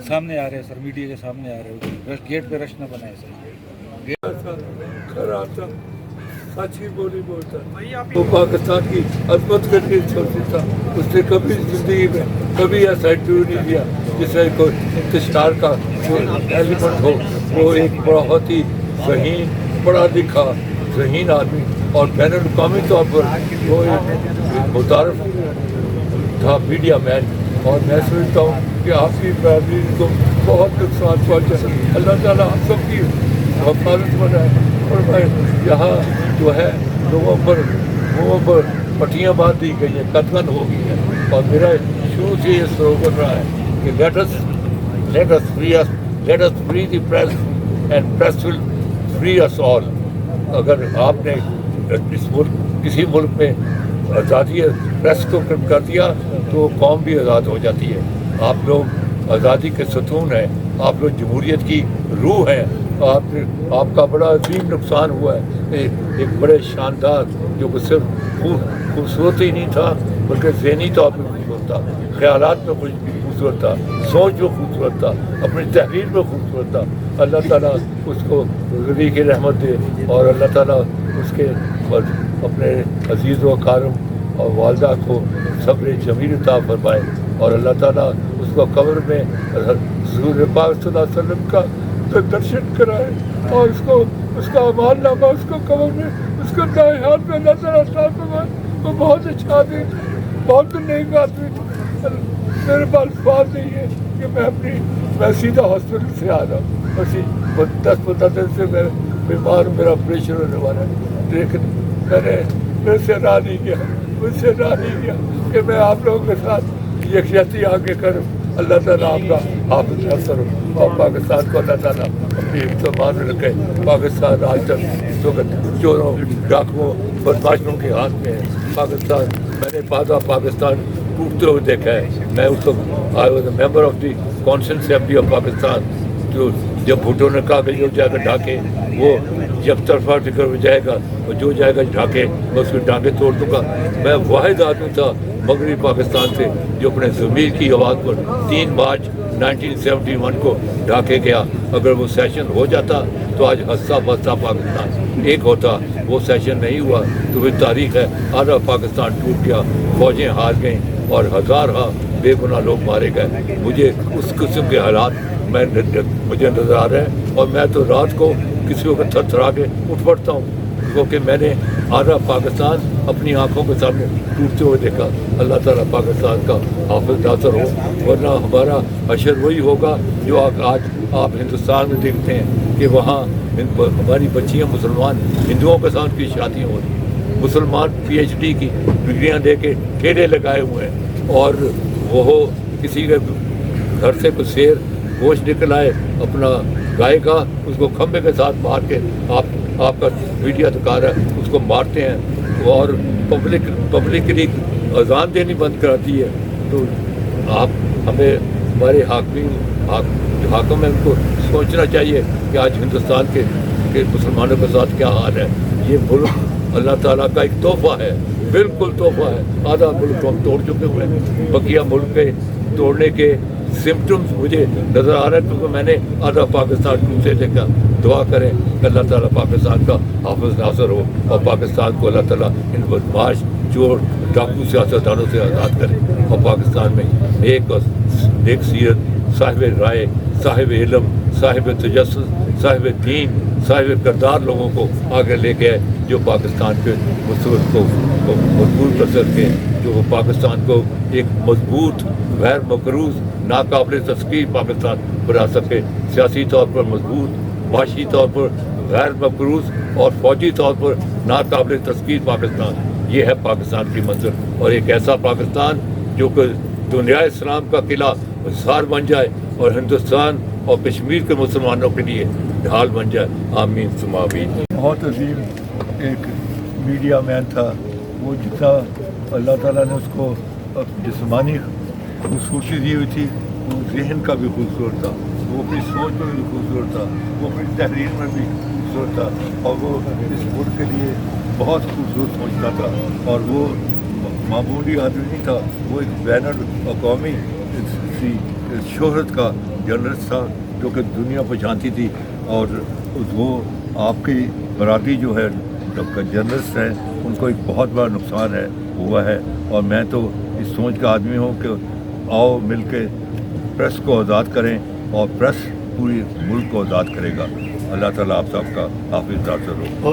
सामने आ रहे हैं सर, मीडिया के सामने आ रहे हो, गेट पे रश न बनाए सर। खरा था, सच ही बोली बोलता। वो पाकिस्तान की अजमत करके छोड़ता था। उसने कभी जिंदगी में कभी ऐसा इंटरव्यू नहीं दिया जिसमें कोई इंतशार का जो एलिमेंट हो। वो एक बहुत ही ज़हीन, पढ़ा लिखा ज़हीन आदमी और बैन अवी तौर पर वो एक मुतारफ था मीडिया मैन। और मैं समझता हूँ कि आपकी फैमिली को बहुत नुकसान पहुँचा। अल्लाह ताला हम सब की हिफाजत बनाए। और मैं यहाँ जो है लोगों पर मुँहों पर पट्टियाँ बांध दी गई हैं, कतल हो गई है। और मेरा शुरू से ये स्लोगन रहा है कि let us free the press and press will free us all। अगर आपने इस मुल्क किसी मुल्क में आज़ादी प्रेस को कर दिया तो कौम भी आज़ाद हो जाती है। आप लोग आज़ादी के सतून हैं, आप लोग जमहूरियत की रूह हैं। आपका बड़ा अजीम नुकसान हुआ है। एक बड़े शानदार जो सिर्फ खूबसूरत ही नहीं था बल्कि ज़हनी तौर पर खूबसूरत था, ख्यालात में खूबसूरत था, सोच में खूबसूरत था, अपनी तहरीर में खूबसूरत था। अल्लाह ताला उसको ज़िंदगी की रहमत दे और अल्लाह ताला उसके अपने अजीज़ व कारम और वालदा को सब्र जमील अता फरमाए। और अल्लाह ताला उसको कब्र में हुज़ूर पाक सल्लल्लाहु अलैहि वसल्लम का दर्शन कराए और उसको उसका अमाल नामा उसको कब्र में उसको दाएं हाथ में अल्लाह ताला अता फरमाए। वो बहुत अच्छा आदमी, बहुत नेक आदमी। मेरे पास बात नहीं है कि मैं सीधा हॉस्पिटल से आ रहा हूँ। बस 10-15 दिन से मैं बीमार हूँ, मेरा ऑपरेशन होने वाला है। लेकिन मेरे से रहा नहीं गया, मुझसे रहा नहीं गया कि मैं आप लोगों के साथ यकजहती आगे करूँ। अल्लाह ताला आपका हाफ़िज़ नासर हो और पाकिस्तान को अल्लाह ताला अपनी हिफ्ज़-ए-मान में रखे। पाकिस्तान आज तक चोरों, डाकुओं, बदमाशों के हाथ में है। पाकिस्तान मैंने पाकिस्तान टूटते हुए देखा है। मैं उस वक्त I was a member of the constituent assembly of Pakistan. जो जब भुट्टो ने कहा कि जो जाकर ढाके, वो जब तरफा टिकर हो जाएगा और जो जाएगा ढाके मैं उसकी टांगे तोड़ दूँगा। मैं वाहिद आदमी था मगरबी पाकिस्तान से जो अपने ज़मीर की आवाज़ पर 3 मार्च 1971 को ढाके गया। अगर वो सेशन हो जाता तो आज हंसता बसता पाकिस्तान एक होता। वो सेशन नहीं हुआ तो फिर तारीख है आधा पाकिस्तान टूट गया, फौजें हार गईं और हज़ार बेगुनाह लोग मारे गए। मुझे उस किस्म के हालात मुझे नज़र आ रहे हैं और मैं तो रात को किसी को थरथरा के उठ पड़ता हूँ क्योंकि मैंने आधा पाकिस्तान अपनी आंखों के सामने टूटते हुए देखा। अल्लाह ताला पाकिस्तान का हाफ़िज़ नासर हो, वरना हमारा अशर वही होगा जो आज आप हिंदुस्तान में देखते हैं कि वहाँ हमारी बच्चियाँ मुसलमान हिंदुओं के साथ की शादियाँ हो रही। मुसलमान PhD की डिग्रियाँ लेके ठेले लगाए हुए हैं और वो किसी के घर से कुछ शेर गोश्त निकल आए अपना गाय का, उसको खंबे के साथ मार के आपका मीडिया दिखा रहा है उसको मारते हैं और पब्लिकली अजान देनी बंद कराती है। तो आप हमें हमारे हाकिम में उनको सोचना चाहिए कि आज हिंदुस्तान के मुसलमानों के साथ क्या हाल है। ये मुल्क अल्लाह ताला का एक तोहफ़ा है, बिल्कुल तोहफ़ा है। आधा मुल्क हम तोड़ चुके हुए हैं, बकिया मुल्क के तोड़ने के सिम्टम्स मुझे नज़र आ रहे हैं क्योंकि मैंने आधा पाकिस्तान टूटे देखा। दुआ करें कि अल्लाह ताला पाकिस्तान का हाफ़िज़ नासर हो और पाकिस्तान को अल्लाह ताला इन बदमाश चोर डाकू सियासतदानों से आज़ाद करें और पाकिस्तान में नेक सीरत, साहिब राय, साहिब इल्म, साहिब तजस्सुस, साहिब दीन, साहिब किरदार लोगों को आगे लेके आए जो पाकिस्तान के मुस्तक़बिल को मजबूत कर सकें, जो पाकिस्तान को एक मजबूत गैर मकरूज़ नाकाबिल तस्कीर पाकिस्तान बना सके। सियासी तौर पर मजबूत, माशी तौर पर गैर मकरूज़ और फ़ौजी तौर पर नाकाबिल तस्कीर पाकिस्तान। ये है पाकिस्तान की मंजिल और एक ऐसा पाकिस्तान जो कि दुनिया इस्लाम का किला हिसार बन जाए और हिंदुस्तान और कश्मीर के मुसलमानों के लिए ढाल बन जाए। आमीन सुमा आमीन। बहुत अजीम एक मीडिया मैन था वो, जितना अल्लाह ताला ने उसको जिस्मानी खूबसूरती दी हुई थी, वो जहन का भी खूबसूरत था, वो अपनी सोच में भी खूबसूरत था, वो अपनी तहरीर में भी खूबसूरत था और वो इस मुल्क के लिए बहुत खूबसूरत सोचता था। और वो मामूली आदमी नहीं था, वो एक बैन अवी شہرت کا جرنلسٹ تھا جو کہ دنیا کو جانتی تھی، اور وہ آپ کی برادری جو ہے جرنلسٹ ہیں ان کو ایک بہت بڑا نقصان ہوا ہے، اور میں تو اس سوچ کا آدمی ہوں کہ آؤ مل کے پریس کو آزاد کریں، اور پریس پوری ملک کو آزاد کرے گا۔ اللہ تعالیٰ آپ سب کا حافظ ناصر ہو۔